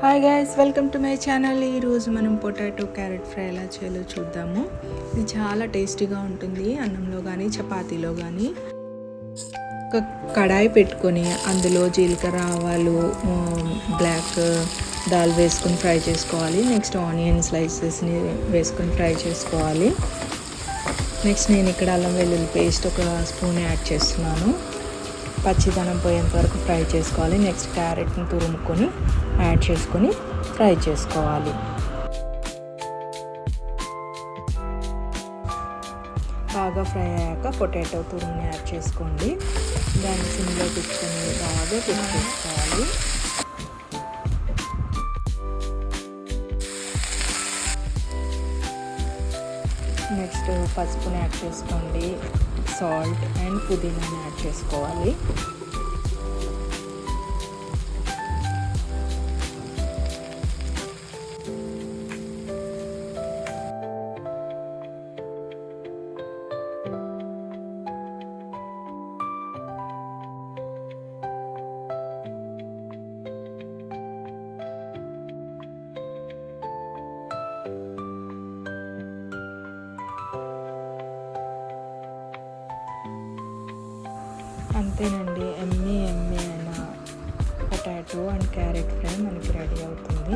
Hi guys, welcome to my channel. ఈరోజు మనం potato carrot fry ఎలా చేయాలో చూద్దాము. ఇది చాలా టేస్టీగా ఉంటుంది, అన్నంలో కానీ చపాతీలో కానీ. ఒక కడాయి పెట్టుకొని అందులో జీలకర్ర, ఆవాలు, బ్లాక్ దాల్ వేసుకొని ఫ్రై చేసుకోవాలి. నెక్స్ట్ ఆనియన్ స్లైసెస్ని వేసుకొని ఫ్రై చేసుకోవాలి. నెక్స్ట్ నేను ఇక్కడ అల్లం వెల్లుల్లి పేస్ట్ ఒక స్పూన్ యాడ్ చేస్తున్నాను. పచ్చిదనం పోయేంత వరకు ఫ్రై చేసుకోవాలి. నెక్స్ట్ క్యారెట్ని తురుముకొని యాడ్ చేసుకొని ఫ్రై చేసుకోవాలి. బాగా ఫ్రై అయ్యాక పొటాటో తురుముని యాడ్ చేసుకోండి. దాన్ని సిమ్లో పెట్టుకొని బాగా కుక్ చేసుకోవాలి. నెక్స్ట్ పసుపుని యాడ్ చేసుకోండి, సాల్ట్ అండ్ పుదీనాని యాడ్ చేసుకోవాలి. అంతేనండి, ఎమ్మీ అయిన పొటాటో అండ్ క్యారెట్ ఫ్రై మనకి రెడీ అవుతుంది.